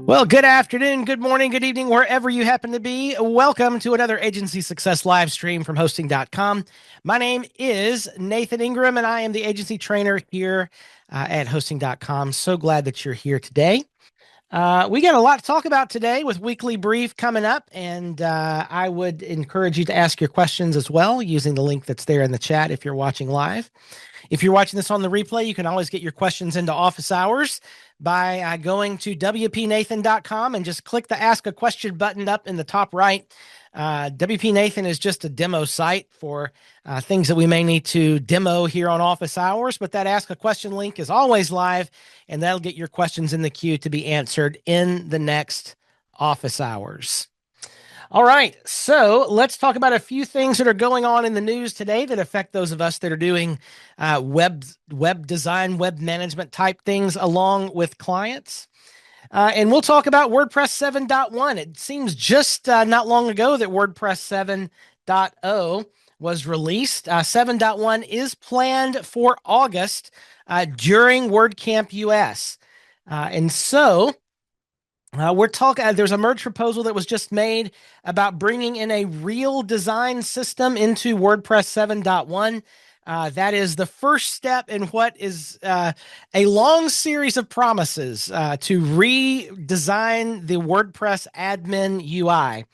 Well, good afternoon, good morning, good evening, wherever you happen to be. Welcome to another Agency Success live stream from hosting.com. My name is Nathan Ingram, and I am the agency trainer here at hosting.com. So glad that you're here today. We got a lot to talk about today with Weekly Brief coming up, and I would encourage you to ask your questions as well using the link that's there in the chat if you're watching live. If you're watching this on the replay, you can always get your questions into office hours by going to wpnathan.com and just click the Ask a Question button up in the top right. WP Nathan is just a demo site for things that we may need to demo here on office hours, but that Ask a Question link is always live, and that'll get your questions in the queue to be answered in the next office hours. All right, so let's talk about a few things that are going on in the news today that affect those of us that are doing web design, web management type things along with clients. And we'll talk about WordPress 7.1. It seems just not long ago that WordPress 7.0 was released. 7.1 is planned for August during WordCamp US. And so we're talking, there's a merge proposal that was just made about bringing in a real design system into WordPress 7.1. That is the first step in what is a long series of promises to redesign the WordPress admin UI.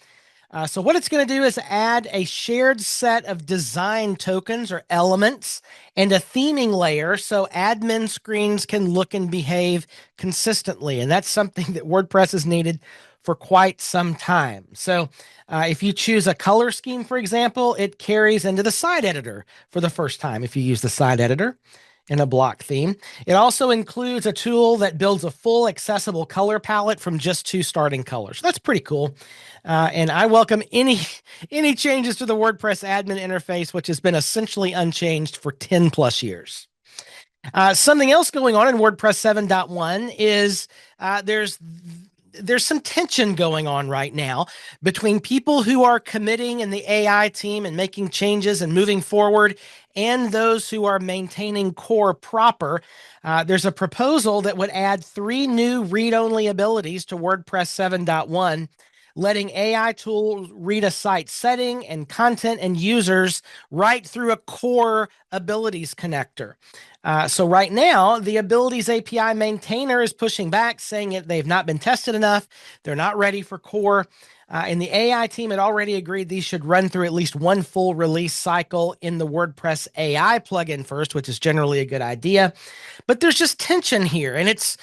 So what it's going to do is add a shared set of design tokens or elements and a theming layer so admin screens can look and behave consistently. And that's something that WordPress has needed for quite some time. So if you choose a color scheme, for example, it carries into the site editor for the first time if you use the site editor in a block theme. It also includes a tool that builds a full accessible color palette from just 2 starting colors. That's pretty cool. And I welcome any changes to the WordPress admin interface, which has been essentially unchanged for 10 plus years. Something else going on in WordPress 7.1 is there's some tension going on right now between people who are committing in the AI team and making changes and moving forward and those who are maintaining core proper. There's a proposal that would add 3 new read-only abilities to WordPress 7.1, letting AI tools read a site setting and content and users right through a core abilities connector. So right now, the Abilities API maintainer is pushing back, saying they've not been tested enough. They're not ready for core. And the AI team had already agreed these should run through at least one full release cycle in the WordPress AI plugin first, which is generally a good idea. But there's just tension here, and it's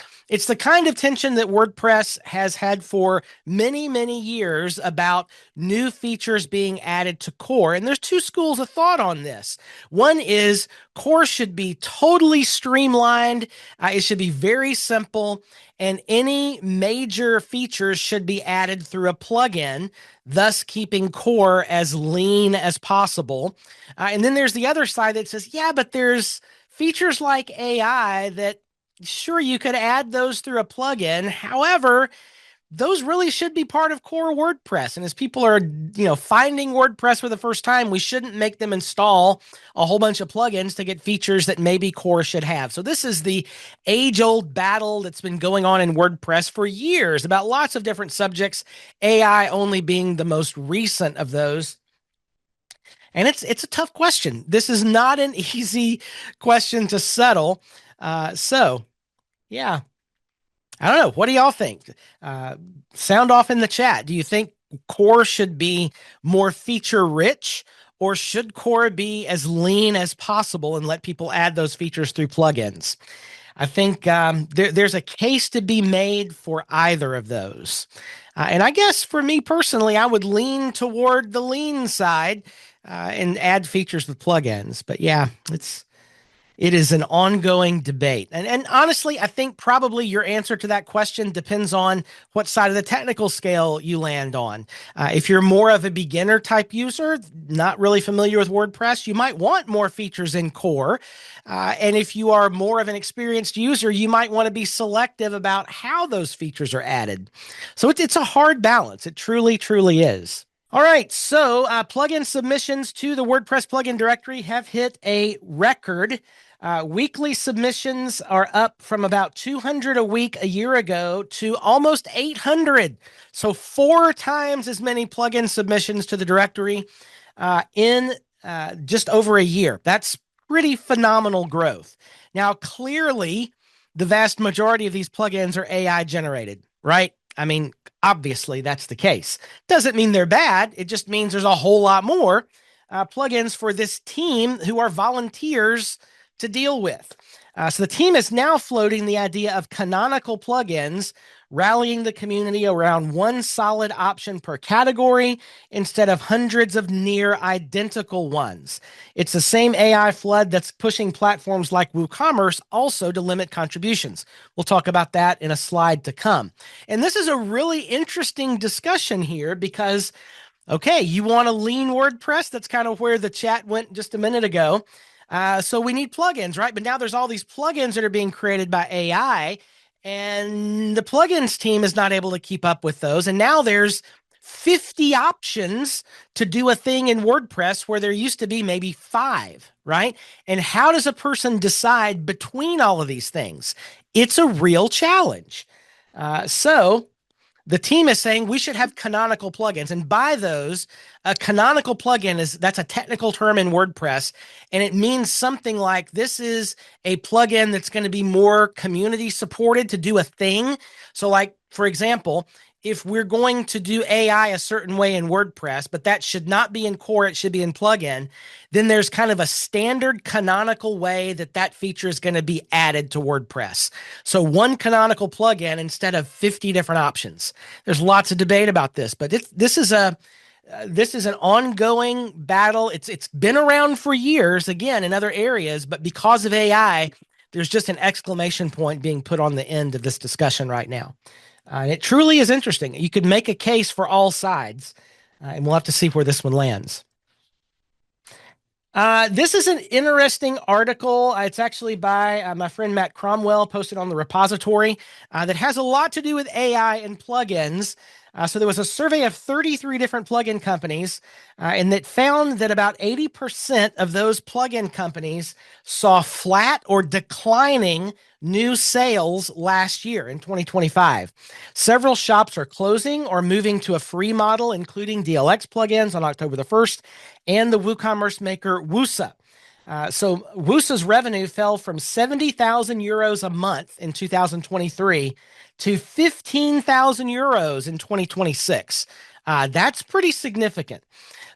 the kind of tension that WordPress has had for many, many years about new features being added to core. And there's 2 schools of thought on this. One is core should be totally streamlined. It should be very simple, and any major features should be added through a plugin, thus keeping core as lean as possible. And then there's the other side that says, yeah, but there's features like AI that sure, you could add those through a plugin. However, those really should be part of core WordPress. And as people are, finding WordPress for the first time, we shouldn't make them install a whole bunch of plugins to get features that maybe core should have. So this is the age-old battle that's been going on in WordPress for years about lots of different subjects, AI only being the most recent of those. And it's a tough question. This is not an easy question to settle. Yeah, I don't know. What do y'all think? Sound off in the chat. Do you think core should be more feature rich, or should core be as lean as possible and let people add those features through plugins? I think there's a case to be made for either of those. And I guess for me personally, I would lean toward the lean side and add features with plugins. But yeah, it is an ongoing debate. And honestly, I think probably your answer to that question depends on what side of the technical scale you land on. If you're more of a beginner type user, not really familiar with WordPress, you might want more features in core. And if you are more of an experienced user, you might want to be selective about how those features are added. So it's a hard balance. It truly, truly is. All right, so plugin submissions to the WordPress plugin directory have hit a record Weekly submissions are up from about 200 a week a year ago to almost 800. So 4 times as many plugin submissions to the directory in just over a year. That's pretty phenomenal growth. Now, clearly, the vast majority of these plugins are AI generated, right? I mean, obviously that's the case. Doesn't mean they're bad. It just means there's a whole lot more plugins for this team who are volunteers to deal with. So the team is now floating the idea of canonical plugins, rallying the community around one solid option per category instead of hundreds of near identical ones. It's the same AI flood that's pushing platforms like WooCommerce also to limit contributions. We'll talk about that in a slide to come. And this is a really interesting discussion here because, okay, you want a lean WordPress? That's kind of where the chat went just a minute ago. So we need plugins, right? But now there's all these plugins that are being created by AI, and the plugins team is not able to keep up with those. And now there's 50 options to do a thing in WordPress where there used to be maybe 5, right? And how does a person decide between all of these things? It's a real challenge. So the team is saying we should have canonical plugins. And by those, a canonical plugin that's a technical term in WordPress. And it means something like this is a plugin that's going to be more community supported to do a thing. So like, for example, if we're going to do AI a certain way in WordPress, but that should not be in core, it should be in plugin, then there's kind of a standard canonical way that feature is going to be added to WordPress. So one canonical plugin instead of 50 different options. There's lots of debate about this, but this is an ongoing battle. It's been around for years, again, in other areas, but because of AI, there's just an exclamation point being put on the end of this discussion right now. And it truly is interesting. You could make a case for all sides, and we'll have to see where this one lands. This is an interesting article. It's actually by my friend Matt Cromwell, posted on the repository, that has a lot to do with AI and plugins. So there was a survey of 33 different plugin companies, and that found that about 80% of those plugin companies saw flat or declining new sales last year in 2025. Several shops are closing or moving to a free model, including DLX plugins on October the 1st and the WooCommerce maker Woosa. So Woosa's revenue fell from 70,000 euros a month in 2023 to 15,000 euros in 2026. That's pretty significant.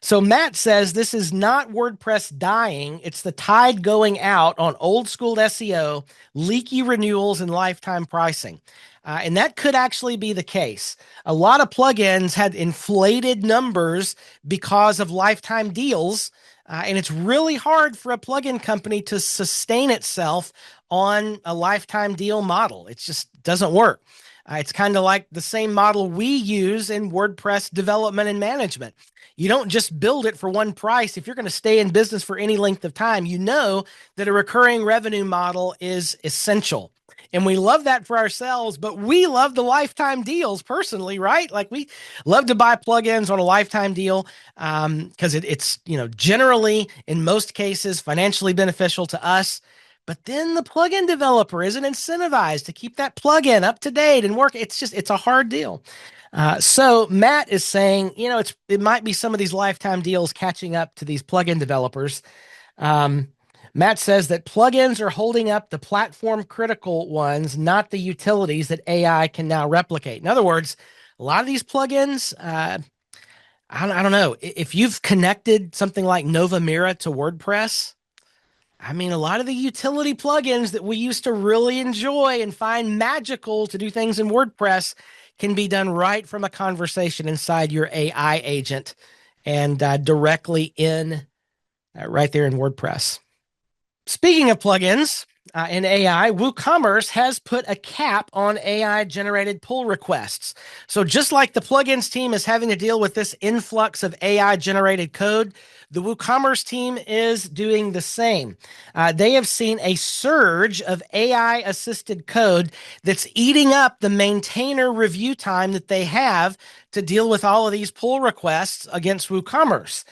So Matt says this is not WordPress dying. It's the tide going out on old school SEO, leaky renewals, and lifetime pricing. And that could actually be the case. A lot of plugins had inflated numbers because of lifetime deals. And it's really hard for a plugin company to sustain itself on a lifetime deal model. It just doesn't work. It's kind of like the same model we use in WordPress development and management. You don't just build it for one price. If you're going to stay in business for any length of time, you know that a recurring revenue model is essential. And we love that for ourselves, but we love the lifetime deals personally, right? Like we love to buy plugins on a lifetime deal because it's generally, in most cases, financially beneficial to us. But then the plugin developer isn't incentivized to keep that plugin up to date and work. It's a hard deal. So Matt is saying, it might be some of these lifetime deals catching up to these plugin developers. Matt says that plugins are holding up the platform critical ones, not the utilities that AI can now replicate. In other words, a lot of these plugins, I don't know, if you've connected something like Nova Mira to WordPress, I mean, a lot of the utility plugins that we used to really enjoy and find magical to do things in WordPress can be done right from a conversation inside your AI agent and directly right there in WordPress. Speaking of plugins and AI, WooCommerce has put a cap on AI-generated pull requests. So just like the plugins team is having to deal with this influx of AI-generated code, the WooCommerce team is doing the same. They have seen a surge of AI assisted code that's eating up the maintainer review time that they have to deal with all of these pull requests against WooCommerce.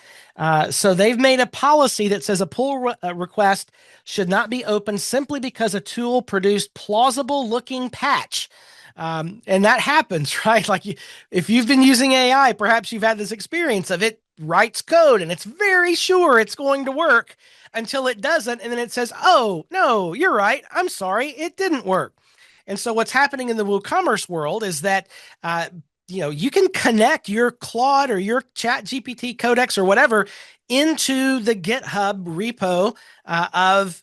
So they've made a policy that says a pull request should not be opened simply because a tool produced plausible looking patch. And that happens, right? Like if you've been using AI, perhaps you've had this experience of it writes code and it's very sure it's going to work until it doesn't. And then it says, oh, no, you're right. I'm sorry. It didn't work. And so what's happening in the WooCommerce world is that you can connect your Claude or your Chat GPT codex or whatever into the GitHub repo of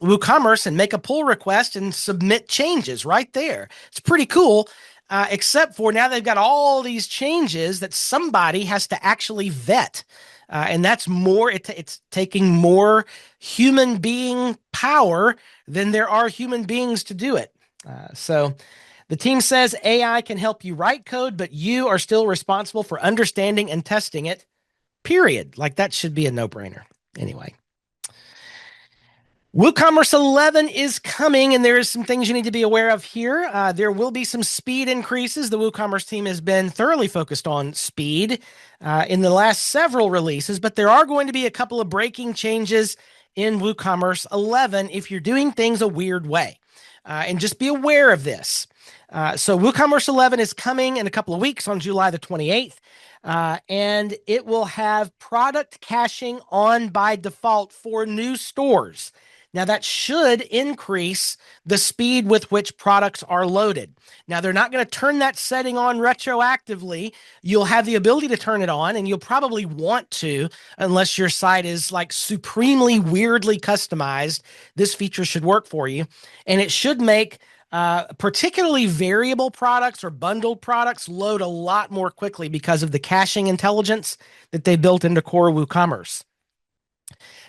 WooCommerce and make a pull request and submit changes right there. It's pretty cool, except for now they've got all these changes that somebody has to actually vet. And that's more, it's taking more human being power than there are human beings to do it. So the team says AI can help you write code, but you are still responsible for understanding and testing it, period. Like that should be a no-brainer. Anyway. WooCommerce 11 is coming, and there is some things you need to be aware of here. There will be some speed increases. The WooCommerce team has been thoroughly focused on speed in the last several releases, but there are going to be a couple of breaking changes in WooCommerce 11 if you're doing things a weird way. And just be aware of this. So WooCommerce 11 is coming in a couple of weeks on July the 28th, and it will have product caching on by default for new stores. Now, that should increase the speed with which products are loaded. Now, they're not going to turn that setting on retroactively. You'll have the ability to turn it on, and you'll probably want to, unless your site is like supremely weirdly customized. This feature should work for you, and it should make particularly variable products or bundled products load a lot more quickly because of the caching intelligence that they built into core WooCommerce.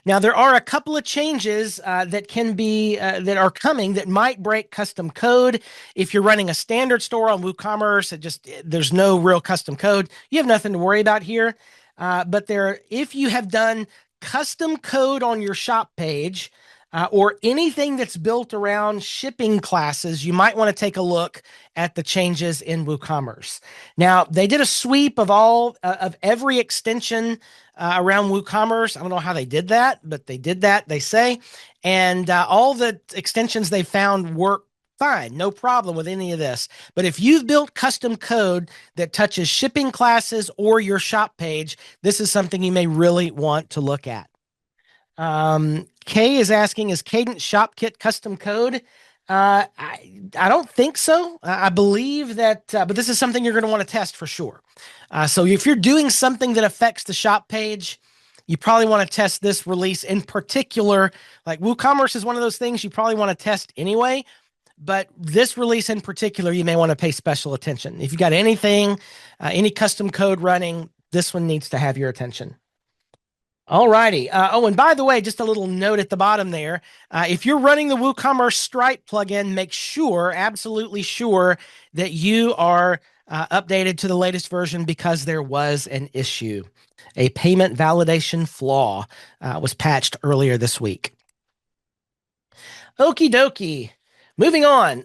Now, there are a couple of changes that are coming that might break custom code. If you're running a standard store on WooCommerce, there's no real custom code. You have nothing to worry about here. But if you have done custom code on your shop page, or anything that's built around shipping classes, you might want to take a look at the changes in WooCommerce. Now, they did a sweep of every extension around WooCommerce. I don't know how they did that, but they did that, they say. And all the extensions they found work fine, no problem with any of this. But if you've built custom code that touches shipping classes or your shop page, this is something you may really want to look at. Kay is asking, is Cadence ShopKit custom code? I don't think so. I believe that, but this is something you're going to want to test for sure. So if you're doing something that affects the shop page, you probably want to test this release in particular. Like WooCommerce is one of those things you probably want to test anyway, but this release in particular, you may want to pay special attention. If you got anything, any custom code running, this one needs to have your attention. All righty. And by the way, just a little note at the bottom there. If you're running the WooCommerce Stripe plugin, make sure, absolutely sure, that you are updated to the latest version because there was an issue. A payment validation flaw was patched earlier this week. Okie dokie. Moving on.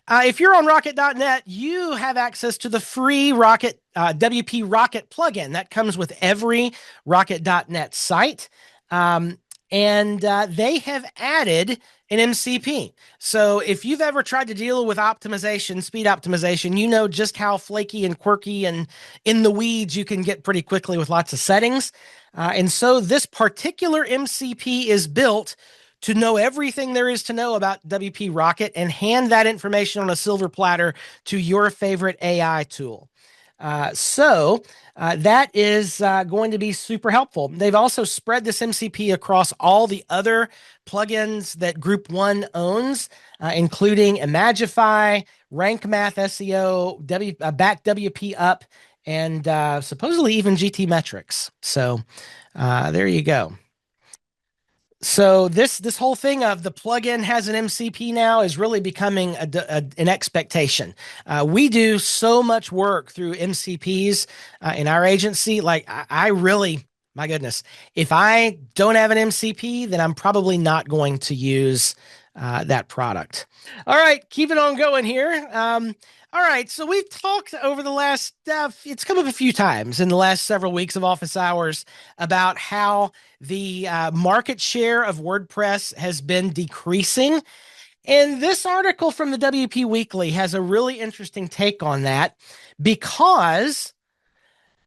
If you're on Rocket.net, you have access to the free Rocket WP Rocket plugin that comes with every Rocket.net site. And they have added an MCP. So if you've ever tried to deal with optimization, speed optimization, you know just how flaky and quirky and in the weeds you can get pretty quickly with lots of settings. And so this particular MCP is built to know everything there is to know about WP Rocket and hand that information on a silver platter to your favorite AI tool. So that is going to be super helpful. They've also spread this MCP across all the other plugins that Group 1 owns, including Imagify, Rank Math SEO, Back WP Up, and supposedly even GT Metrics. So there you go. So this whole thing of the plugin has an MCP now is really becoming an expectation. We do so much work through MCPs in our agency. Like I really My goodness. If I don't have an MCP, then I'm probably not going to use that product. All right, keep it on going here. All right, so we've talked over the last, it's come up a few times in the last several weeks of office hours about how the market share of WordPress has been decreasing. And this article from the WP Weekly has a really interesting take on that because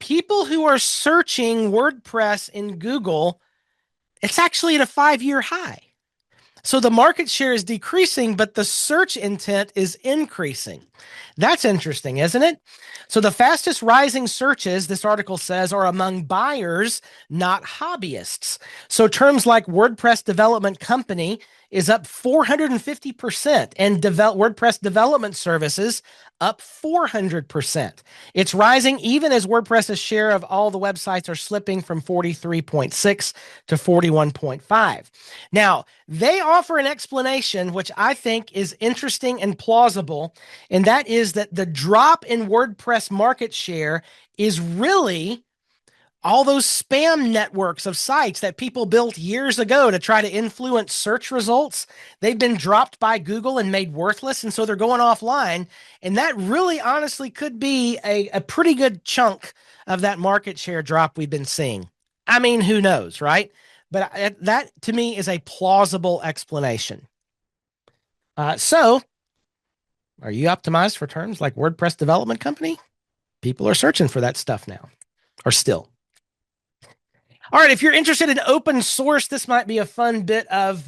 people who are searching WordPress in Google, it's actually at a 5-year high. So the market share is decreasing, but the search intent is increasing. That's interesting, isn't it? So the fastest rising searches, this article says, are among buyers, not hobbyists. So terms like WordPress development company is up 450%, and WordPress development services up 400%. It's rising even as WordPress's share of all the websites are slipping from 43.6 to 41.5. Now, they offer an explanation which I think is interesting and plausible, and that is that the drop in WordPress market share is really all those spam networks of sites that people built years ago to try to influence search results. They've been dropped by Google and made worthless, and so they're going offline. And that really honestly could be a pretty good chunk of that market share drop we've been seeing. I mean, who knows, right? But that to me is a plausible explanation. So are you optimized for terms like WordPress development company? People are searching for that stuff now, or still. All right, if you're interested in open source, this might be a fun bit of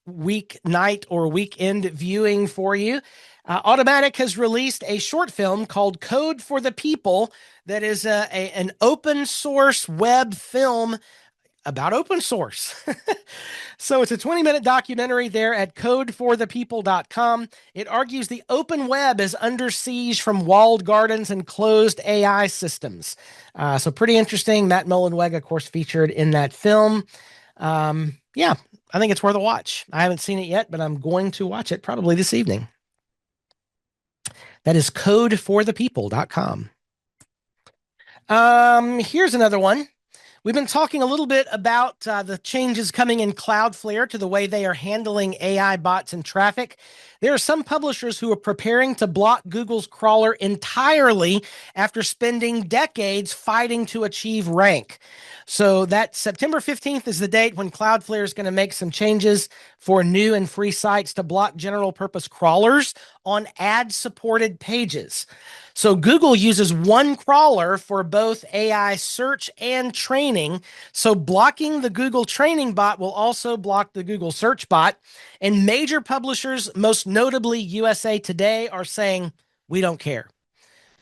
weeknight or weekend viewing for you. Automatic has released a short film called Code for the People that is an open source web film about open source. So it's a 20-minute documentary there at codeforthepeople.com. It argues the open web is under siege from walled gardens and closed AI systems. So pretty interesting. Matt Mullenweg, of course, featured in that film. Yeah, I think it's worth a watch. I haven't seen it yet, but I'm going to watch it probably this evening. That is codeforthepeople.com. Here's another one. We've been talking a little bit about the changes coming in Cloudflare to the way they are handling AI bots and traffic. There are some publishers who are preparing to block Google's crawler entirely after spending decades fighting to achieve rank. So that September 15th is the date when Cloudflare is going to make some changes for new and free sites to block general purpose crawlers on ad-supported pages. So Google uses one crawler for both AI search and training. So blocking the Google training bot will also block the Google search bot. And major publishers, most notably USA Today, are saying, we don't care.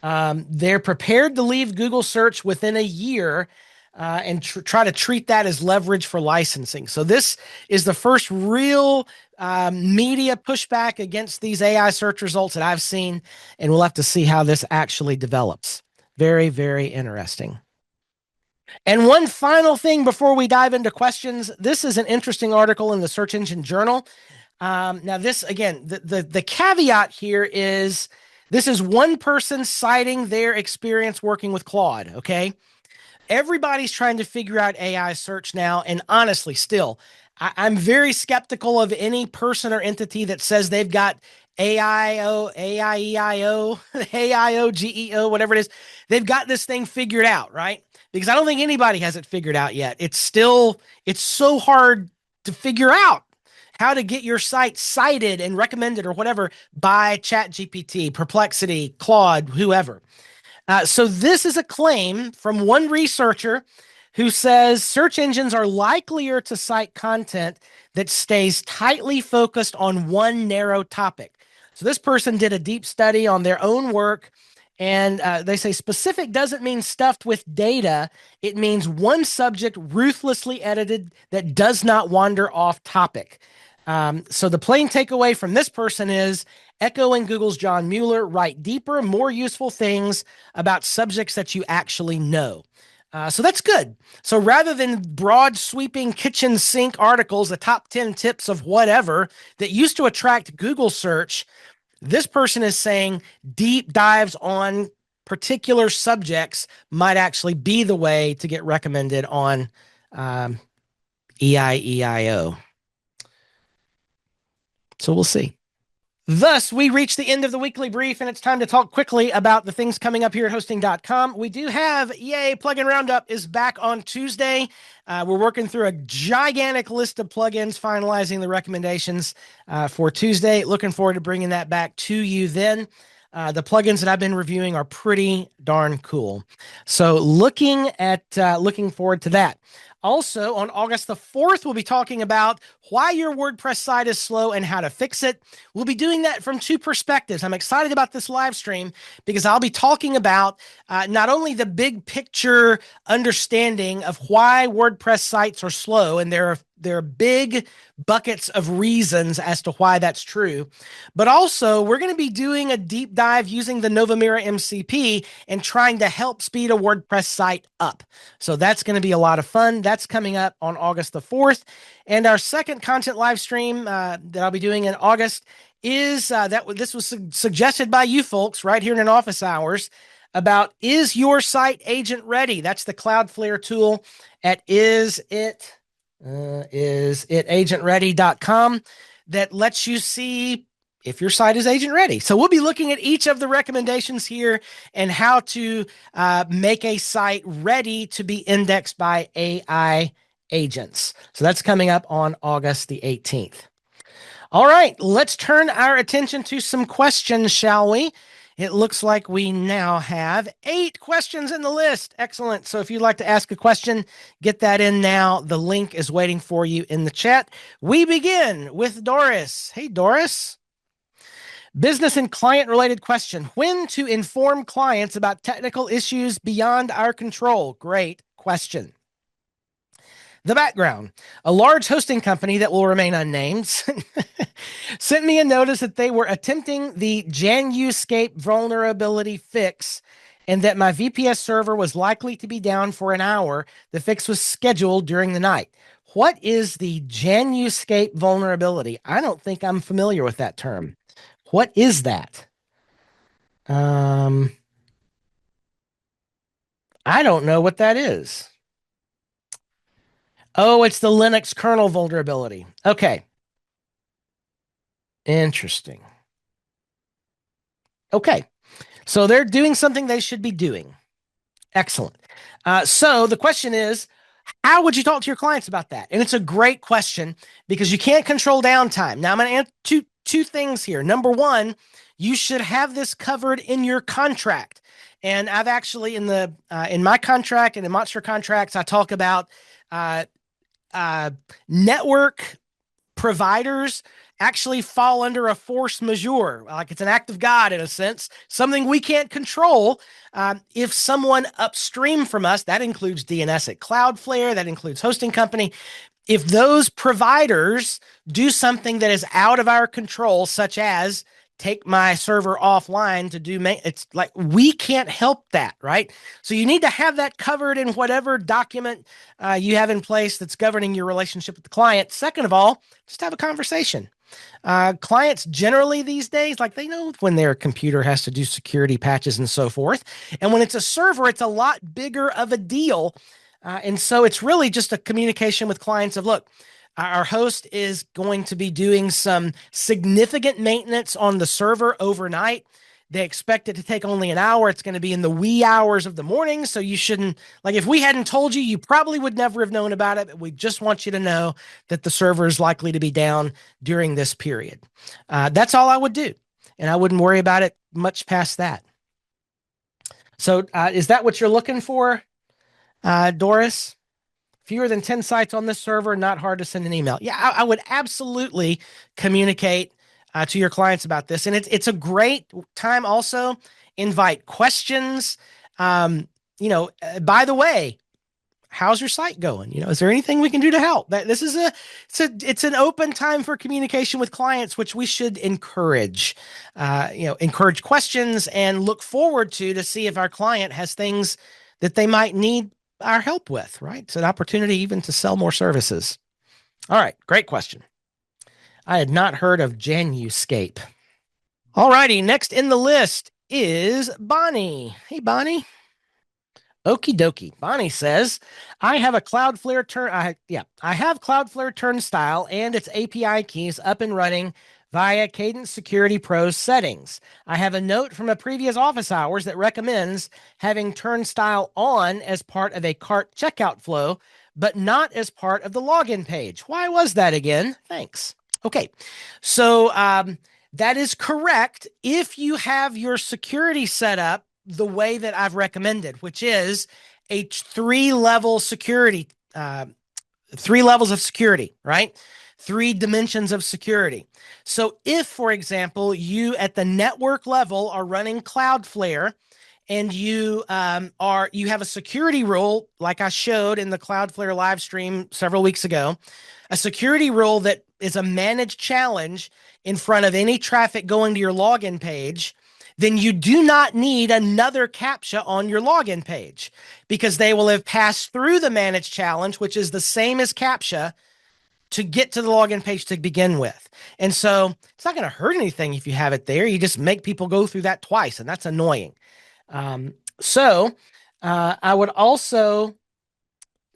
They're prepared to leave Google search within a year and try to treat that as leverage for licensing. So this is the first real media pushback against these AI search results that I've seen, and we'll have to see how this actually develops. Very, very interesting. And one final thing before we dive into questions. This is an interesting article in the Search Engine Journal. Now this, again, the caveat here is this is one person citing their experience working with Claude, okay? Everybody's trying to figure out AI search now, and honestly, still, I'm very skeptical of any person or entity that says they've got AIO, AIEIO, AIOGEO, whatever it is. They've got this thing figured out, right? Because I don't think anybody has it figured out yet. It's so hard to figure out how to get your site cited and recommended or whatever by ChatGPT, Perplexity, Claude, whoever. So this is a claim from one researcher who says search engines are likelier to cite content that stays tightly focused on one narrow topic. So this person did a deep study on their own work, and they say specific doesn't mean stuffed with data. It means one subject ruthlessly edited that does not wander off topic. So the plain takeaway from this person is, echoing Google's John Mueller, write deeper, more useful things about subjects that you actually know. So that's good. So rather than broad sweeping kitchen sink articles, the top 10 tips of whatever that used to attract Google search, this person is saying deep dives on particular subjects might actually be the way to get recommended on EIEIO. So we'll see. Thus, we reach the end of the weekly brief, and it's time to talk quickly about the things coming up here at hosting.com. We do have, Plugin Roundup is back on Tuesday. We're working through a gigantic list of plugins, finalizing the recommendations for Tuesday. Looking forward to bringing that back to you then. The plugins that I've been reviewing are pretty darn cool. So looking forward to that. Also, on August the 4th, we'll be talking about why your WordPress site is slow and how to fix it. We'll be doing that from two perspectives. I'm excited about this live stream because I'll be talking about not only the big picture understanding of why WordPress sites are slow, and there are big buckets of reasons as to why that's true, but also we're going to be doing a deep dive using the Novamira MCP and trying to help speed a WordPress site up. So that's going to be a lot of fun. That's coming up on August the 4th. And our second content live stream that I'll be doing in August is this was suggested by you folks right here in office hours about, is your site agent ready? That's the Cloudflare tool at isitagentready.com that lets you see if your site is agent ready. So we'll be looking at each of the recommendations here and how to make a site ready to be indexed by AI agents. So that's coming up on August the 18th. All right, let's turn our attention to some questions, shall we? It looks like we now have 8 questions in the list. Excellent. So if you'd like to ask a question, get that in now. The link is waiting for you in the chat. We begin with Doris. Hey, Doris. Business and client related question. When to inform clients about technical issues beyond our control? Great question. The background: a large hosting company that will remain unnamed sent me a notice that they were attempting the JanUscape vulnerability fix and that my VPS server was likely to be down for an hour. The fix was scheduled during the night. What is the JanUscape vulnerability? I don't think I'm familiar with that term. What is that? I don't know what that is. Oh, it's the Linux kernel vulnerability. Okay. Interesting. Okay. So they're doing something they should be doing. Excellent. So the question is, how would you talk to your clients about that? And it's a great question because you can't control downtime. Now I'm going to answer two things here. Number one, you should have this covered in your contract. And I've actually in my contract and in Monster contracts, I talk about network providers actually fall under a force majeure, like it's an act of God in a sense, something we can't control. If someone upstream from us, that includes DNS at Cloudflare, that includes hosting company, if those providers do something that is out of our control, such as take my server offline to do, it's like we can't help that, right? So you need to have that covered in whatever document you have in place that's governing your relationship with the client. Second of all, just have a conversation. Clients generally these days, like they know when their computer has to do security patches and so forth. And when it's a server, it's a lot bigger of a deal. And so it's really just a communication with clients of, look, our host is going to be doing some significant maintenance on the server overnight. They expect it to take only an hour. It's going to be in the wee hours of the morning. So you shouldn't, like, if we hadn't told you, you probably would never have known about it. But we just want you to know that the server is likely to be down during this period. That's all I would do. And I wouldn't worry about it much past that. So is that what you're looking for, Doris? Fewer than 10 sites on this server, not hard to send an email. Yeah, I would absolutely communicate to your clients about this. And it's a great time also. Invite questions. By the way, how's your site going? Is there anything we can do to help? This is it's an open time for communication with clients, which we should encourage. Encourage questions and look forward to see if our client has things that they might need our help with, right? It's an opportunity even to sell more services. All right, great question. I had not heard of JanUscape. All righty, next in the list is Bonnie. Hey, Bonnie. Okie dokie. Bonnie says, I have a Cloudflare I have Cloudflare Turnstile and its API keys up and running via Cadence Security Pro's settings. I have a note from a previous office hours that recommends having Turnstile on as part of a cart checkout flow, but not as part of the login page. Why was that again? Thanks. Okay. So, that is correct if you have your security set up the way that I've recommended, which is a three-level security, 3 levels of security, right? 3 dimensions of security. So if, for example, you at the network level are running Cloudflare and you have a security rule like I showed in the Cloudflare live stream several weeks ago, a security rule that is a managed challenge in front of any traffic going to your login page, then you do not need another CAPTCHA on your login page because they will have passed through the managed challenge, which is the same as CAPTCHA, to get to the login page to begin with. And so it's not going to hurt anything if you have it there. You just make people go through that twice, and that's annoying. I would also,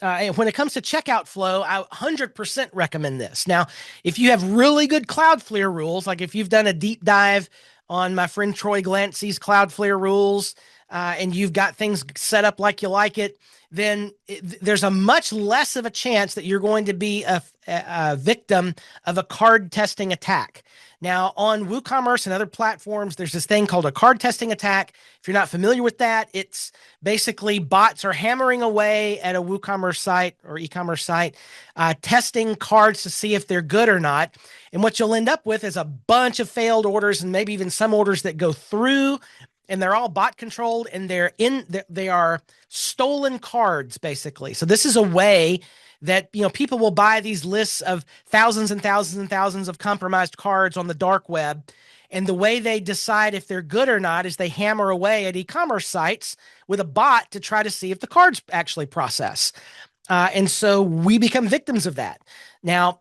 when it comes to checkout flow, I 100% recommend this. Now, if you have really good Cloudflare rules, like if you've done a deep dive on my friend Troy Glancy's Cloudflare rules, and you've got things set up like you like it, then there's a much less of a chance that you're going to be a victim of a card testing attack. Now, on WooCommerce and other platforms, there's this thing called a card testing attack. If you're not familiar with that, it's basically bots are hammering away at a WooCommerce site or e-commerce site, testing cards to see if they're good or not. And what you'll end up with is a bunch of failed orders and maybe even some orders that go through, and they're all bot controlled, and they are stolen cards basically. So this is a way that people will buy these lists of thousands and thousands and thousands of compromised cards on the dark web, and the way they decide if they're good or not is they hammer away at e-commerce sites with a bot to try to see if the cards actually process. And so we become victims of that. Now,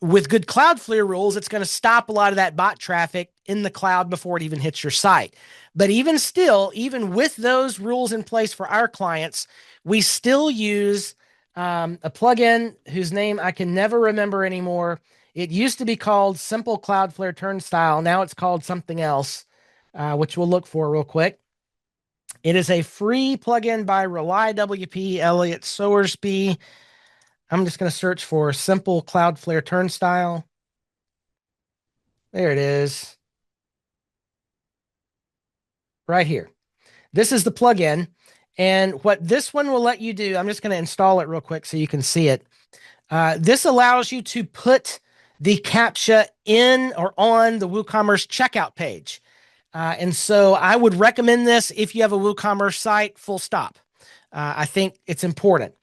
with good Cloudflare rules, it's going to stop a lot of that bot traffic in the cloud before it even hits your site. But even still, even with those rules in place for our clients, we still use a plugin whose name I can never remember anymore. It used to be called Simple Cloudflare Turnstile. Now it's called something else, which we'll look for real quick. It is a free plugin by RelyWP, Elliot Sowersby. I'm just going to search for Simple Cloudflare Turnstile. There it is. Right here. This is the plugin. And what this one will let you do, I'm just going to install it real quick so you can see it. This allows you to put the CAPTCHA in or on the WooCommerce checkout page. And so I would recommend this if you have a WooCommerce site, full stop. I think it's important.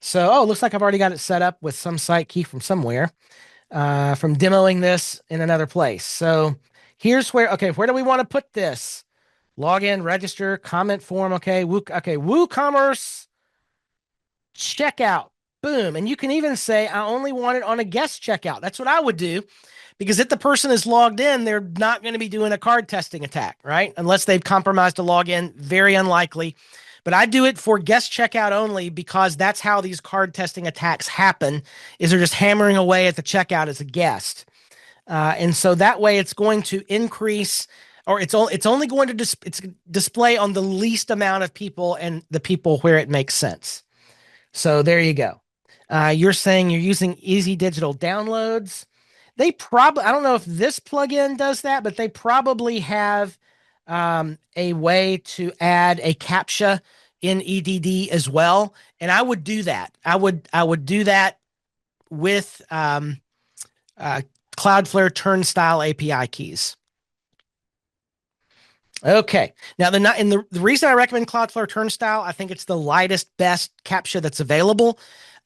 So, it looks like I've already got it set up with some site key from somewhere, from demoing this in another place. So here's where do we want to put this? Login, register, comment form. Okay. WooCommerce checkout. Boom. And you can even say, I only want it on a guest checkout. That's what I would do, because if the person is logged in, they're not going to be doing a card testing attack, right? Unless they've compromised a login, very unlikely. But I do it for guest checkout only because that's how these card testing attacks happen, is they're just hammering away at the checkout as a guest. And so that way it's going to increase, or it's only going to display on the least amount of people and the people where it makes sense. So there you go. You're saying you're using Easy Digital Downloads. I don't know if this plugin does that, but they probably have a way to add a CAPTCHA in EDD as well. And I would do that. I would do that with Cloudflare Turnstile API keys. Okay. Now, the reason I recommend Cloudflare Turnstile, I think it's the lightest, best CAPTCHA that's available.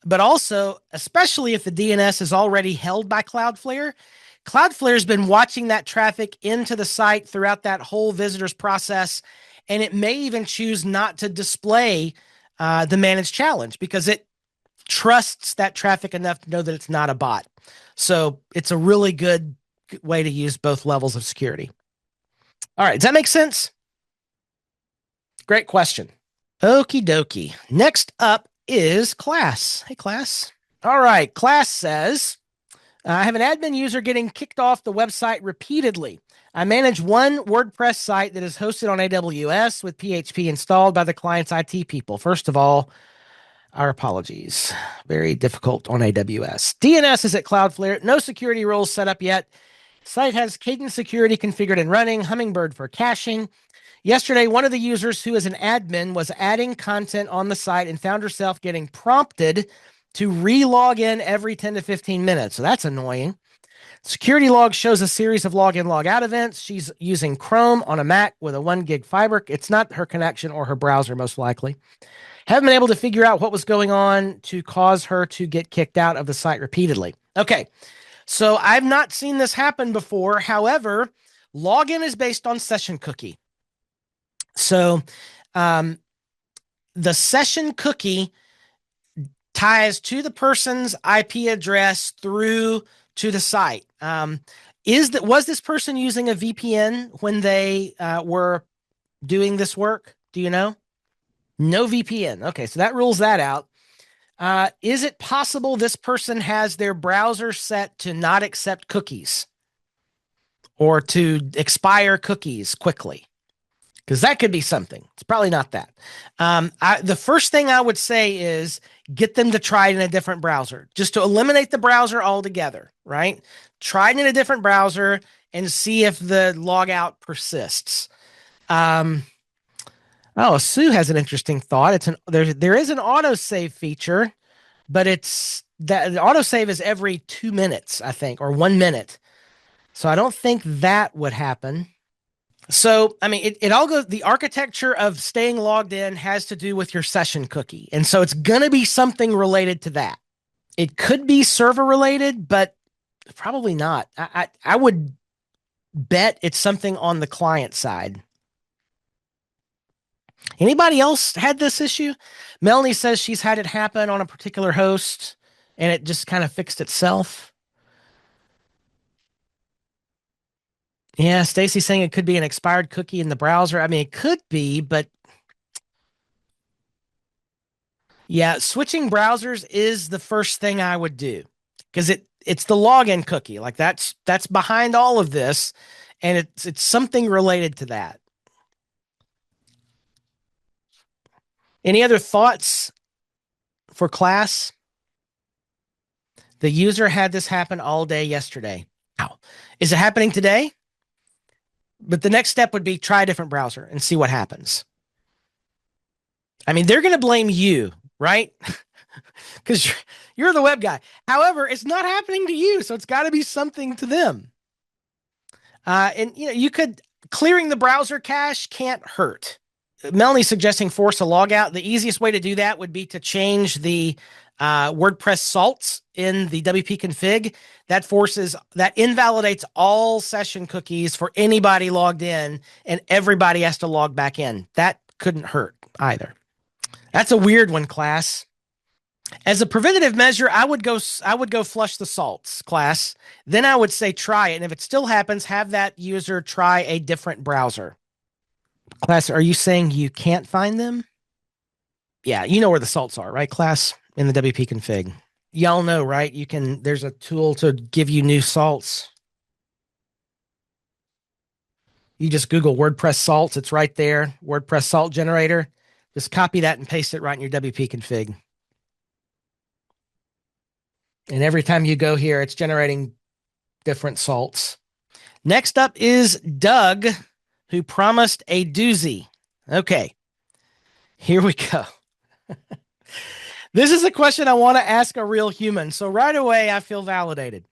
But also, especially if the DNS is already held by Cloudflare, Cloudflare's been watching that traffic into the site throughout that whole visitor's process, and it may even choose not to display the managed challenge because it trusts that traffic enough to know that it's not a bot. So it's a really good way to use both levels of security. All right, does that make sense? Great question. Okie dokie. Next up is Class. Hey, Class. All right. Class says, I have an admin user getting kicked off the website repeatedly. I manage one WordPress site that is hosted on AWS with PHP installed by the client's IT people. First of all, our apologies. Very difficult on AWS. DNS is at Cloudflare. No security rules set up yet. Site has Cadence security configured and running, Hummingbird for caching. Yesterday, one of the users who is an admin was adding content on the site and found herself getting prompted to re-log in every 10 to 15 minutes. So that's annoying. Security log shows a series of login, log out events. She's using Chrome on a Mac with a 1 gig fiber. It's not her connection or her browser, most likely. Haven't been able to figure out what was going on to cause her to get kicked out of the site repeatedly. Okay, so I've not seen this happen before. However, login is based on session cookie. So the session cookie ties to the person's IP address through to the site. Was this person using a VPN when they were doing this work? Do you know? No VPN. Okay, so that rules that out. Is it possible this person has their browser set to not accept cookies or to expire cookies quickly? Because that could be something. It's probably not that. The first thing I would say is get them to try it in a different browser, just to eliminate the browser altogether, right? Try it in a different browser and see if the logout persists. Sue has an interesting thought. There is an autosave feature, but it's that the autosave is every 2 minutes, I think, or 1 minute. So I don't think that would happen. So, I mean, it all goes, the architecture of staying logged in has to do with your session cookie. And so it's going to be something related to that. It could be server related, but probably not. I would bet it's something on the client side. Anybody else had this issue? Melanie says she's had it happen on a particular host and it just kind of fixed itself. Yeah, Stacy's saying it could be an expired cookie in the browser. I mean, it could be, but yeah, switching browsers is the first thing I would do because it's the login cookie. Like that's behind all of this, and it's something related to that. Any other thoughts for Class? The user had this happen all day yesterday. Wow. Is it happening today? But the next step would be try a different browser and see what happens. I mean, they're going to blame you, right? Because you're the web guy. However, it's not happening to you, so it's got to be something to them. And you could clearing the browser cache can't hurt. Melanie's suggesting force a logout. The easiest way to do that would be to change the WordPress salts in the WP config. That invalidates all session cookies for anybody logged in, and everybody has to log back in. That couldn't hurt either. That's a weird one, Class. As a preventative measure, I would go flush the salts, Class. Then I would say try it, and if it still happens, have that user try a different browser. Class, are you saying you can't find them? Yeah, you know where the salts are, right, Class? In the WP config. Y'all know, right? There's a tool to give you new salts. You just Google WordPress salts. It's right there. WordPress salt generator. Just copy that and paste it right in your WP config. And every time you go here, it's generating different salts. Next up is Doug, who promised a doozy. Okay, here we go. This is a question I want to ask a real human. So right away, I feel validated.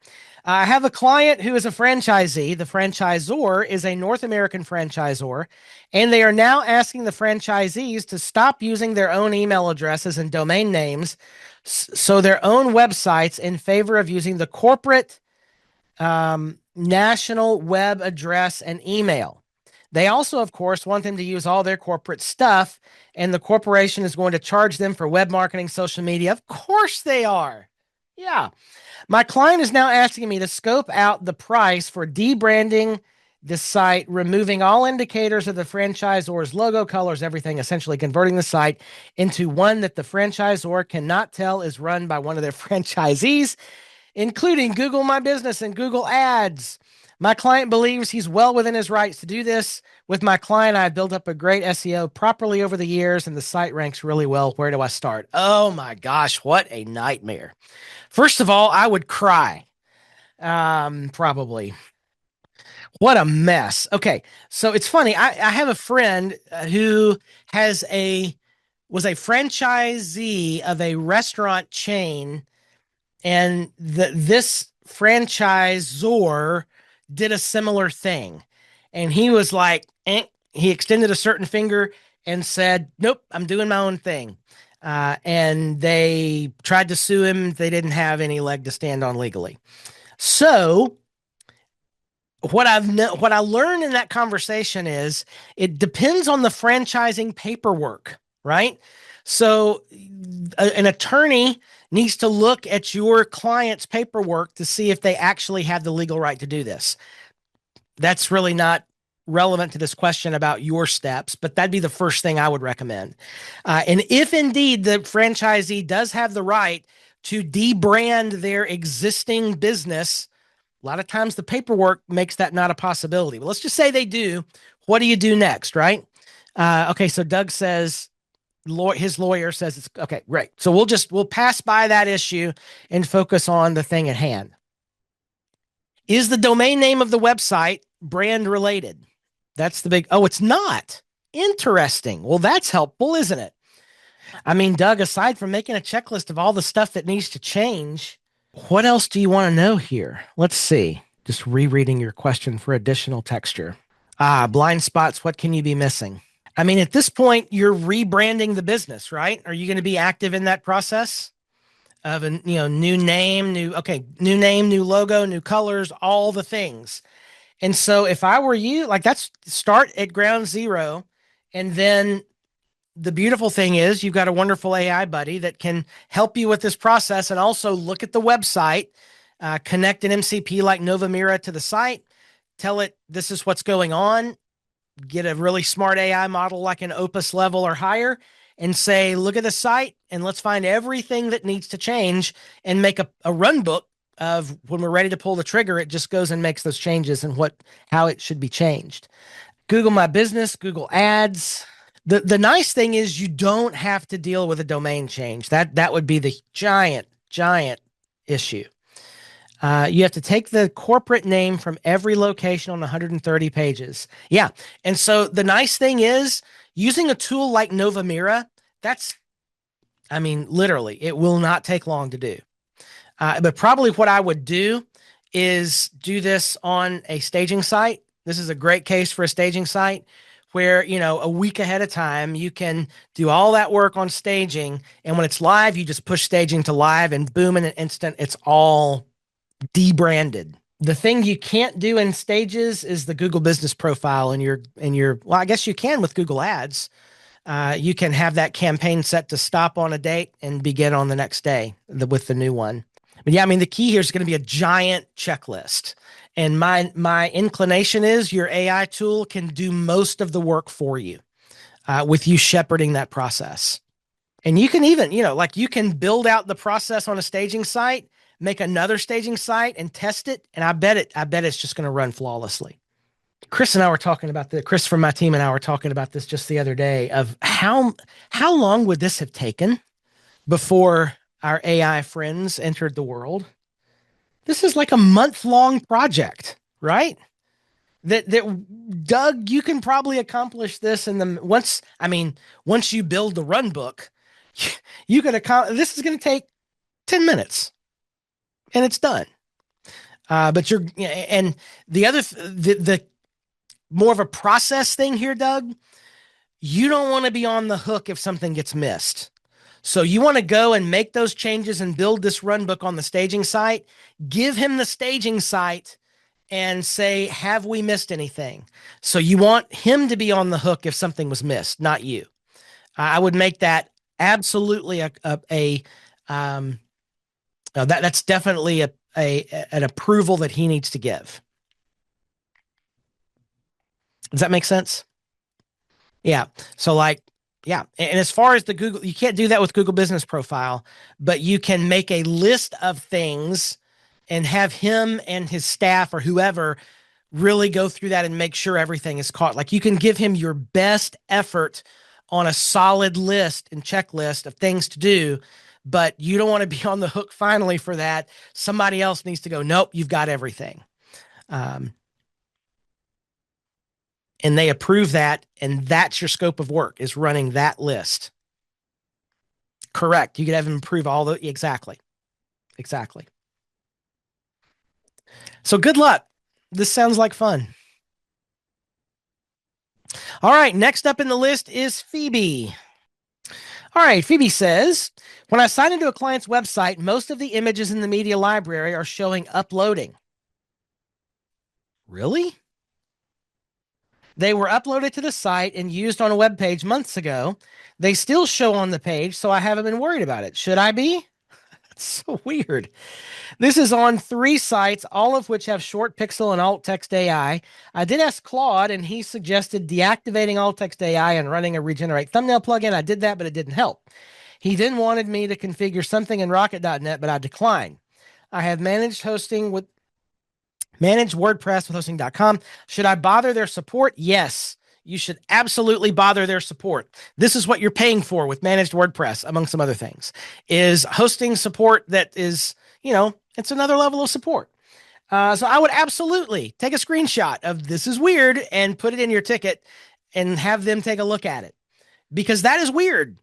I have a client who is a franchisee. The franchisor is a North American franchisor, and they are now asking the franchisees to stop using their own email addresses and domain names, so their own websites, in favor of using the corporate national web address and email. They also, of course, want them to use all their corporate stuff, and the corporation is going to charge them for web marketing, social media. Of course they are. Yeah. My client is now asking me to scope out the price for debranding, this site, removing all indicators of the franchisor's logo, colors, everything, essentially converting the site into one that the franchisor cannot tell is run by one of their franchisees, including Google My Business and Google Ads. My client believes he's well within his rights to do this. With my client, I built up a great SEO properly over the years, and the site ranks really well. Where do I start? Oh my gosh, what a nightmare. First of all, I would cry. Probably. What a mess. Okay, so it's funny. I have a friend who has a was a franchisee of a restaurant chain, and this franchisor did a similar thing, and he was like, he extended a certain finger and said, "Nope, I'm doing my own thing." And they tried to sue him. They didn't have any leg to stand on legally. So what I learned in that conversation is it depends on the franchising paperwork, right? So an attorney needs to look at your client's paperwork to see if they actually have the legal right to do this. That's really not relevant to this question about your steps, but that'd be the first thing I would recommend. And if indeed the franchisee does have the right to debrand their existing business, a lot of times the paperwork makes that not a possibility. But let's just say they do. What do you do next, right? Okay, so Doug says his lawyer says it's okay, great. So we'll pass by that issue and focus on the thing at hand. Is the domain name of the website brand related? That's the big, oh, it's not. Interesting. Well, that's helpful, isn't it? I mean, Doug, aside from making a checklist of all the stuff that needs to change, what else do you want to know here? Let's see. Just rereading your question for additional texture. Blind spots. What can you be missing? I mean, at this point, you're rebranding the business, right? Are you going to be active in that process of a new name, new name, new logo, new colors, all the things? And so, if I were you, like that's start at ground zero, and then the beautiful thing is you've got a wonderful AI buddy that can help you with this process and also look at the website, connect an MCP like Novamira to the site, tell it this is what's going on, get a really smart AI model like an Opus level or higher, and say, look at the site and let's find everything that needs to change and make a run book of when we're ready to pull the trigger. It just goes and makes those changes and how it should be changed. Google My Business, Google Ads. The nice thing is you don't have to deal with a domain change. That would be the giant issue. You have to take the corporate name from every location on 130 pages. Yeah. And so the nice thing is using a tool like Novamira, literally, it will not take long to do. But probably what I would do is do this on a staging site. This is a great case for a staging site where, a week ahead of time, you can do all that work on staging. And when it's live, you just push staging to live and boom, in an instant, it's all debranded. The thing you can't do in stages is the Google business profile in your, well, I guess you can with Google Ads. You can have that campaign set to stop on a date and begin on the next day with the new one. But yeah, the key here is going to be a giant checklist. And my inclination is your AI tool can do most of the work for you with you shepherding that process. And you can even, you can build out the process on a staging site, make another staging site and test it. And I bet it's just going to run flawlessly. Chris and I were talking about Chris from my team and I were talking about this just the other day of how long would this have taken before our AI friends entered the world? This is like a month-long project, right? That Doug, you can probably accomplish this once you build the run book, you can this is going to take 10 minutes and it's done. But the more of a process thing here, Doug, you don't want to be on the hook if something gets missed. So you want to go and make those changes and build this run book on the staging site, give him the staging site and say, have we missed anything? So you want him to be on the hook if something was missed, not you. I would make that absolutely that's definitely an approval that he needs to give. Does that make sense? Yeah. So like, yeah. And as far as the Google, you can't do that with Google Business Profile, but you can make a list of things and have him and his staff or whoever really go through that and make sure everything is caught. Like you can give him your best effort on a solid list and checklist of things to do, but you don't want to be on the hook finally for that. Somebody else needs to go, nope, you've got everything. Um, and they approve that, and that's your scope of work is running that list. Correct. You could have them approve all the exactly. Exactly. So good luck. This sounds like fun. All right, next up in the list is Phoebe. All right, Phoebe says, when I sign into a client's website, most of the images in the media library are showing uploading. Really? They were uploaded to the site and used on a web page months ago. They still show on the page, so I haven't been worried about it. Should I be? That's so weird. This is on 3 sites, all of which have short pixel and alt text AI. I did ask Claude, and he suggested deactivating alt text AI and running a regenerate thumbnail plugin. I did that, but it didn't help. He then wanted me to configure something in Rocket.net, but I declined. I have managed WordPress with hosting.com. Should I bother their support? Yes. You should absolutely bother their support. This is what you're paying for with managed WordPress, among some other things, is hosting support that is, it's another level of support. So I would absolutely take a screenshot of this is weird and put it in your ticket and have them take a look at it because that is weird.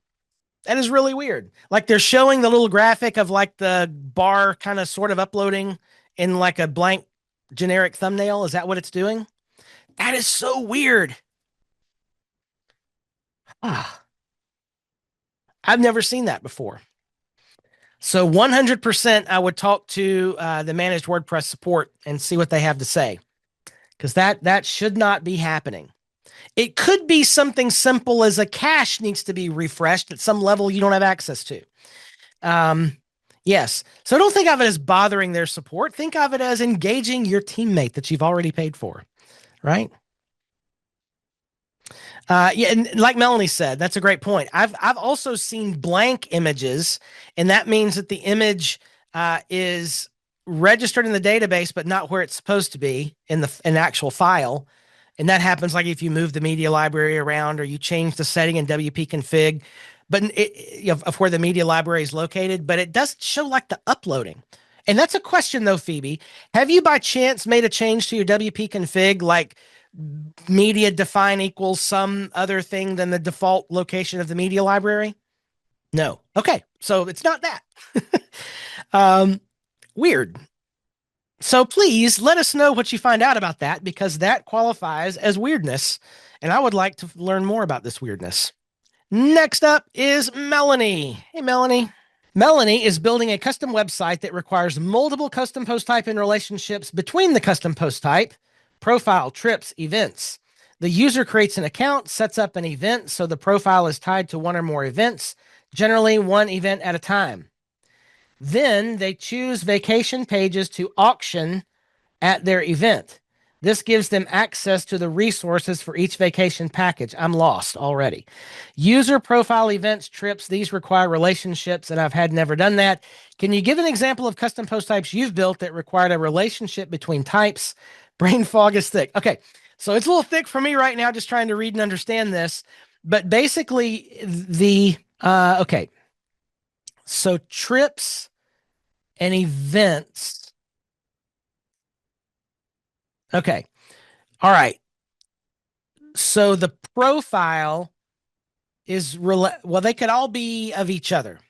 That is really weird. Like they're showing the little graphic of like the bar kind of sort of uploading in like a blank generic thumbnail. Is that what it's doing? That is so weird. Ah, I've never seen that before. So 100% I would talk to the managed WordPress support and see what they have to say because that should not be happening. It could be something simple as a cache needs to be refreshed at some level you don't have access to. Um, yes. So don't think of it as bothering their support. Think of it as engaging your teammate that you've already paid for, right? Yeah, and like Melanie said, that's a great point. I've also seen blank images, and that means that the image is registered in the database, but not where it's supposed to be in the actual file. And that happens like if you move the media library around or you change the setting in WP config, but of where the media library is located, but it doesn't show like the uploading. And that's a question though, Phoebe. Have you by chance made a change to your WP config, like media define equals some other thing than the default location of the media library? No. Okay. So it's not that. um, weird. So please let us know what you find out about that because that qualifies as weirdness. And I would like to learn more about this weirdness. Next up is Melanie. Hey, Melanie. Melanie is building a custom website that requires multiple custom post type and relationships between the custom post type, profile, trips, events. The user creates an account, sets up an event, so the profile is tied to one or more events, generally one event at a time. Then they choose vacation pages to auction at their event. This gives them access to the resources for each vacation package. I'm lost already. User profile events, trips, these require relationships, and I've had never done that. Can you give an example of custom post types you've built that required a relationship between types? Brain fog is thick. Okay, so it's a little thick for me right now, just trying to read and understand this. But basically, okay, so trips and events. Okay, all right. So the profile is well, they could all be of each other.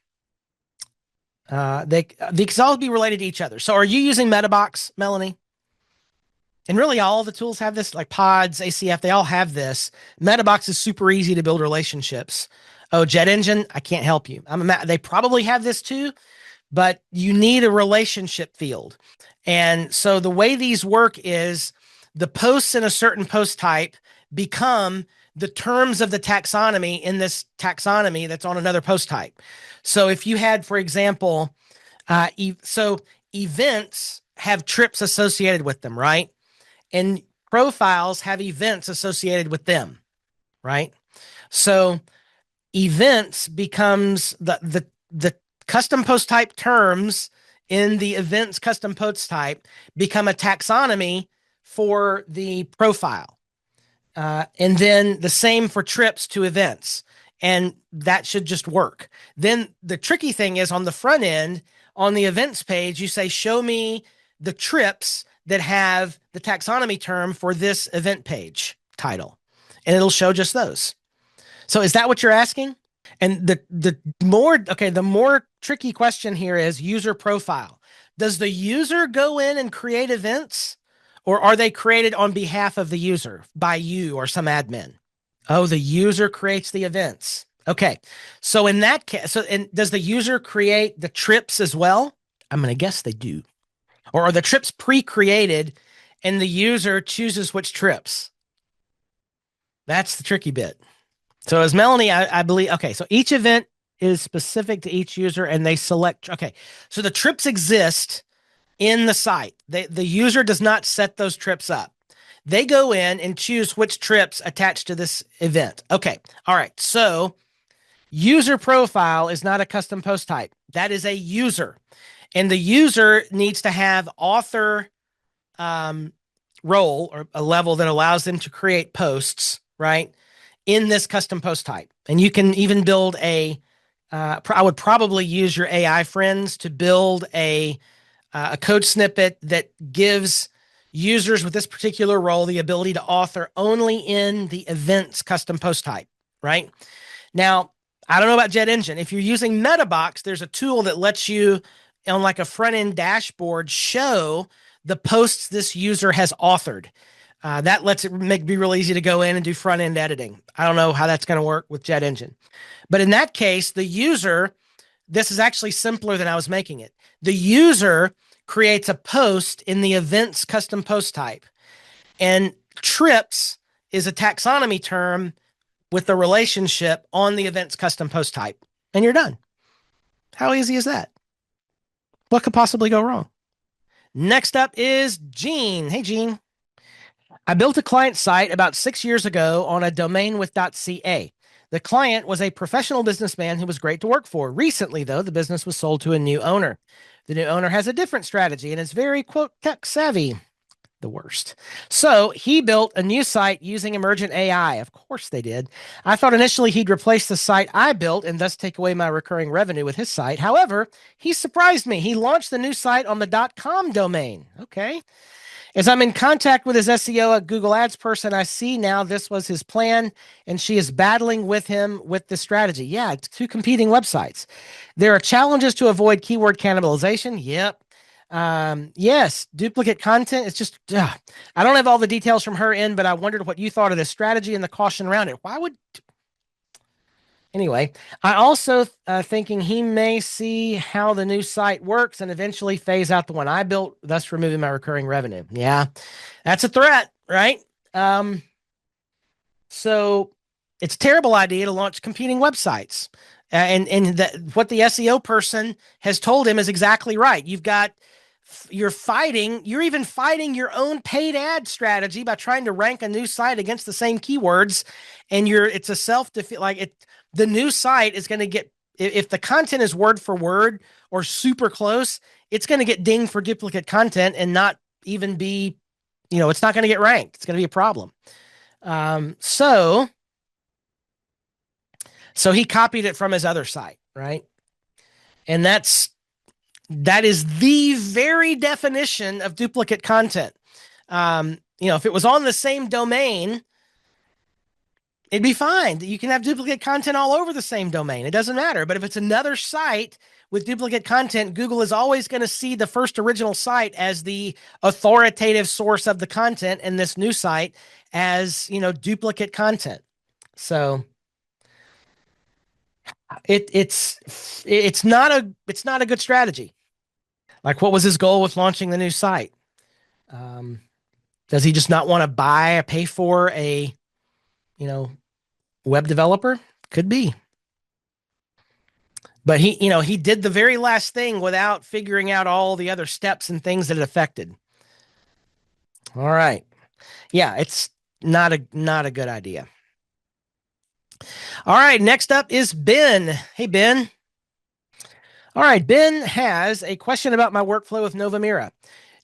They could all be related to each other. So are you using Metabox, Melanie? And really all the tools have this, like Pods, ACF, they all have this. Metabox is super easy to build relationships. Oh, Jet Engine, I can't help you. They probably have this too, but you need a relationship field. And so the way these work is the posts in a certain post type become the terms of the taxonomy in this taxonomy that's on another post type. So if you had, for example, so events have trips associated with them, right? And profiles have events associated with them, right? So events becomes the custom post type terms in the events custom post type become a taxonomy for the profile. And then the same for trips to events. And that should just work. Then the tricky thing is on the front end, on the events page, you say, show me the trips that have the taxonomy term for this event page title. And it'll show just those. So is that what you're asking? And the more tricky question here is user profile. Does the user go in and create events, or are they created on behalf of the user by you or some admin? Oh, the user creates the events. Okay. So in that case, and does the user create the trips as well? I'm going to guess they do. Or are the trips pre-created and the user chooses which trips? That's the tricky bit. So as Melanie, I believe, okay, so each event is specific to each user and they select, okay, so the trips exist in the site. The user does not set those trips up. They go in and choose which trips attach to this event. Okay, all right, so user profile is not a custom post type. That is a user. And the user needs to have author role or a level that allows them to create posts, right? In this custom post type. And you can even build I would probably use your AI friends to build a code snippet that gives users with this particular role the ability to author only in the events custom post type, right? Now, I don't know about Jet Engine. If you're using MetaBox, there's a tool that lets you on like a front end dashboard show the posts this user has authored. That lets it be real easy to go in and do front end editing. I don't know how that's going to work with Jet Engine. But in that case, the user, this is actually simpler than I was making it. The user creates a post in the events custom post type. And trips is a taxonomy term with the relationship on the events custom post type. And you're done. How easy is that? What could possibly go wrong? Next up is Gene. Hey, Gene. I built a client site about 6 years ago on a domain with .ca. The client was a professional businessman who was great to work for. Recently, though, the business was sold to a new owner. The new owner has a different strategy and is very, quote, tech savvy. The worst. So he built a new site using emergent AI. Of course they did. I thought initially he'd replace the site I built and thus take away my recurring revenue with his site. However, he surprised me. He launched the new site on the .com domain. Okay. As I'm in contact with his SEO at Google Ads person, I see now this was his plan, and she is battling with him with the strategy. Yeah, it's two competing websites. There are challenges to avoid keyword cannibalization. Yep. Yes, duplicate content. It's just, I don't have all the details from her end, but I wondered what you thought of this strategy and the caution around it. Why would... Anyway, I also thinking he may see how the new site works and eventually phase out the one I built, thus removing my recurring revenue. Yeah, that's a threat, right? So it's a terrible idea to launch competing websites. What the SEO person has told him is exactly right. You're even fighting your own paid ad strategy by trying to rank a new site against the same keywords. And it's a self-defeat, the new site is going to get, if the content is word for word or super close, it's going to get dinged for duplicate content and not even be, it's not going to get ranked. It's going to be a problem. So he copied it from his other site, right? And that is the very definition of duplicate content. If it was on the same domain, it'd be fine. You can have duplicate content all over the same domain. It doesn't matter. But if it's another site with duplicate content, Google is always going to see the first original site as the authoritative source of the content and this new site as, duplicate content. So it's not a good strategy. Like, what was his goal with launching the new site? Does he just not want to pay for a, web developer? Could be. But he did the very last thing without figuring out all the other steps and things that it affected. All right. Yeah, it's not a good idea. All right, next up is Ben. Hey, Ben. All right, Ben has a question about my workflow with Novamira.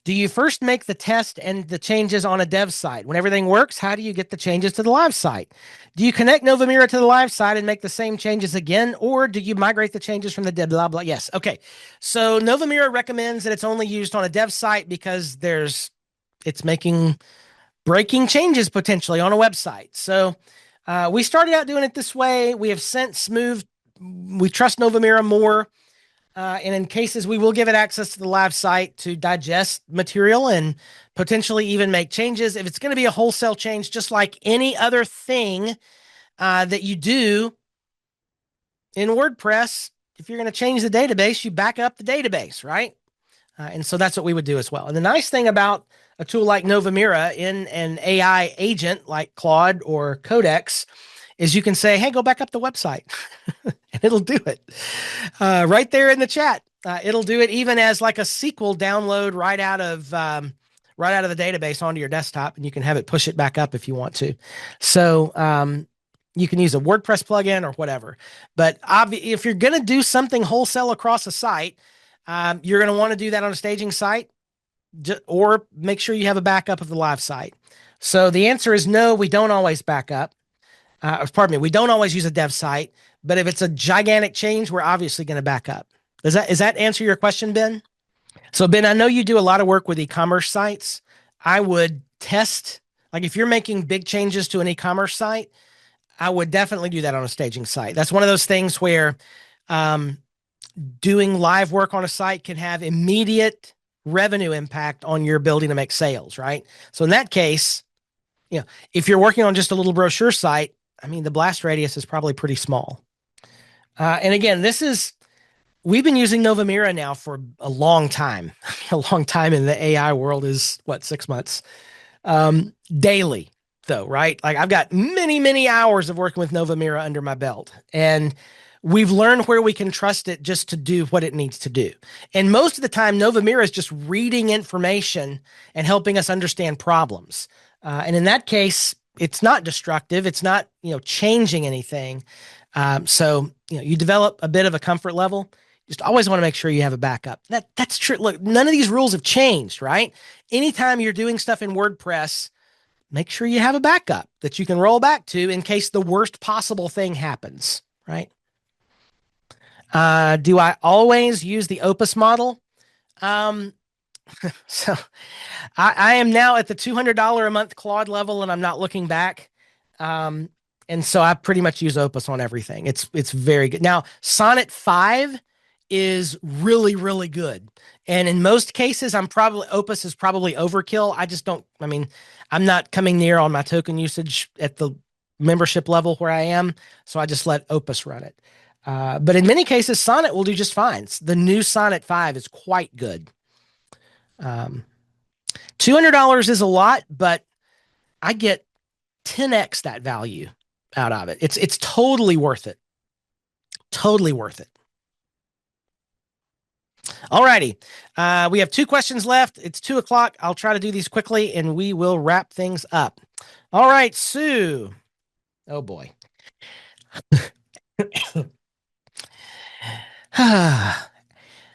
Do you first make the test and the changes on a dev site? When everything works, how do you get the changes to the live site? Do you connect Novamira to the live site and make the same changes again, or do you migrate the changes from the dev blah blah? Yes. Okay. So Novamira recommends that it's only used on a dev site because it's making breaking changes potentially on a website. So we started out doing it this way. We have since moved. We trust Novamira more. And in cases, we will give it access to the live site to digest material and potentially even make changes. If it's going to be a wholesale change, just like any other thing that you do in WordPress, if you're going to change the database, you back up the database, right? And so that's what we would do as well. And the nice thing about a tool like Novamira in an AI agent like Claude or Codex is you can say, hey, go back up the website and it'll do it right there in the chat. It'll do it even as like a SQL download right out of the database onto your desktop, and you can have it push it back up if you want to. So you can use a WordPress plugin or whatever. But if you're going to do something wholesale across a site, you're going to want to do that on a staging site, or make sure you have a backup of the live site. So the answer is no, we don't always back up. We don't always use a dev site, but if it's a gigantic change, we're obviously going to back up. Does that answer your question, Ben? So Ben, I know you do a lot of work with e-commerce sites. I would test, like if you're making big changes to an e-commerce site, I would definitely do that on a staging site. That's one of those things where doing live work on a site can have immediate revenue impact on your ability to make sales, right? So in that case, if you're working on just a little brochure site, I mean, the blast radius is probably pretty small. And again, we've been using Novamira now for a long time. A long time in the AI world is 6 months? Daily though, right? Like I've got many, many hours of working with Novamira under my belt, and we've learned where we can trust it just to do what it needs to do. And most of the time, Novamira is just reading information and helping us understand problems. And in that case, it's not destructive. It's not, changing anything. So you develop a bit of a comfort level. Just always want to make sure you have a backup. That's true. Look, none of these rules have changed, right? Anytime you're doing stuff in WordPress, make sure you have a backup that you can roll back to in case the worst possible thing happens, right? Do I always use the Opus model? So I am now at the $200 a month Claude level, and I'm not looking back. And so I pretty much use Opus on everything. It's very good. Now, Sonnet 5 is really, really good. And in most cases, Opus is probably overkill. I'm not coming near on my token usage at the membership level where I am. So I just let Opus run it. But in many cases, Sonnet will do just fine. The new Sonnet 5 is quite good. $200 is a lot, but I get 10x that value out of it. It's totally worth it. Totally worth it. All righty. We have 2 questions left. It's 2:00. I'll try to do these quickly and we will wrap things up. All right, Sue. Oh boy.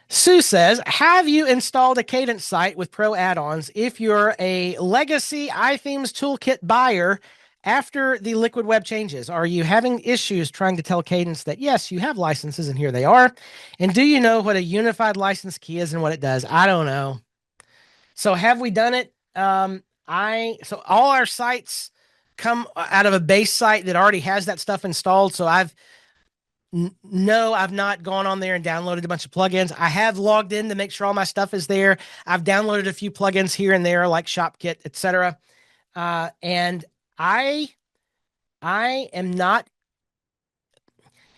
Sue says, have you installed a Cadence site with pro add-ons if you're a legacy iThemes toolkit buyer after the Liquid Web changes? Are you having issues trying to tell Cadence that, yes, you have licenses and here they are? And do you know what a unified license key is and what it does? I don't know. So have we done it? So all our sites come out of a base site that already has that stuff installed. So No, I've not gone on there and downloaded a bunch of plugins. I have logged in to make sure all my stuff is there. I've downloaded a few plugins here and there, like ShopKit, etc. And I am not.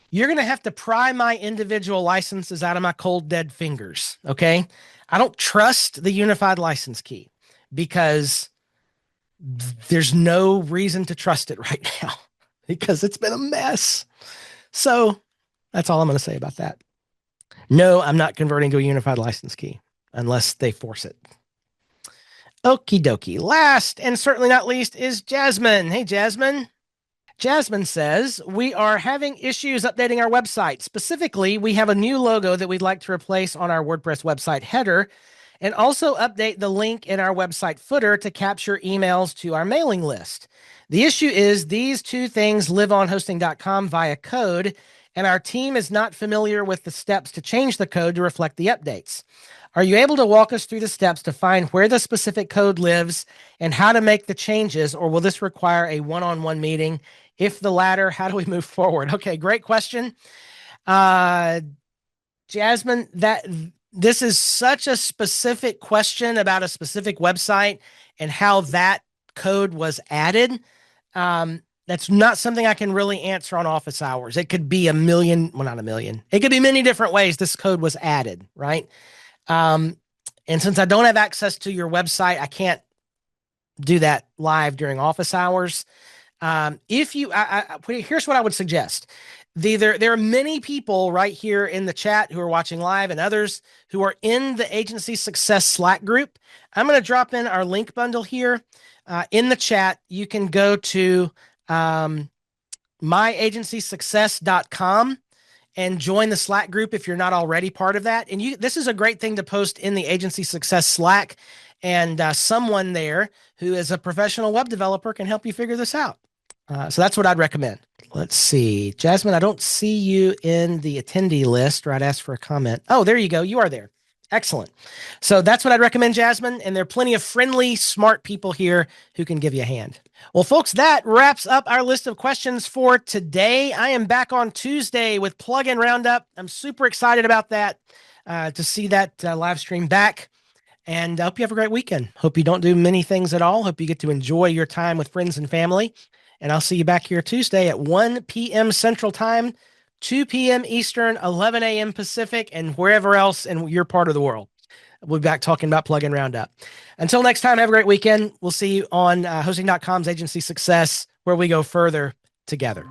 You're going to have to pry my individual licenses out of my cold, dead fingers. Okay, I don't trust the unified license key because there's no reason to trust it right now because it's been a mess. So that's all I'm going to say about that. No, I'm not converting to a unified license key unless they force it. Okie dokie. Last and certainly not least is Jasmine. Hey, Jasmine. Jasmine says, we are having issues updating our website. Specifically, we have a new logo that we'd like to replace on our WordPress website header and also update the link in our website footer to capture emails to our mailing list. The issue is these two things live on hosting.com via code, and our team is not familiar with the steps to change the code to reflect the updates. Are you able to walk us through the steps to find where the specific code lives and how to make the changes, or will this require a one-on-one meeting? If the latter, how do we move forward? Okay, great question. Jasmine, this is such a specific question about a specific website and how that code was added. That's not something I can really answer on office hours. It could be a million, well, not a million. It could be many different ways this code was added, right? And since I don't have access to your website, I can't do that live during office hours. Here's what I would suggest. There are many people right here in the chat who are watching live and others who are in the Agency Success Slack group. I'm going to drop in our link bundle here in the chat. You can go to myagencysuccess.com and join the Slack group if you're not already part of that. And this is a great thing to post in the Agency Success Slack, and someone there who is a professional web developer can help you figure this out. So that's what I'd recommend. Let's see. Jasmine, I don't see you in the attendee list, or I'd ask for a comment. Oh, there you go. You are there. Excellent. So that's what I'd recommend, Jasmine. And there are plenty of friendly, smart people here who can give you a hand. Well, folks, that wraps up our list of questions for today. I am back on Tuesday with Plugin Roundup. I'm super excited about that, to see that live stream back. And I hope you have a great weekend. Hope you don't do many things at all. Hope you get to enjoy your time with friends and family. And I'll see you back here Tuesday at 1 p.m. Central Time, 2 p.m. Eastern, 11 a.m. Pacific, and wherever else in your part of the world. We'll be back talking about Plugin Roundup. Until next time, have a great weekend. We'll see you on hosting.com's Agency Success, where we go further together.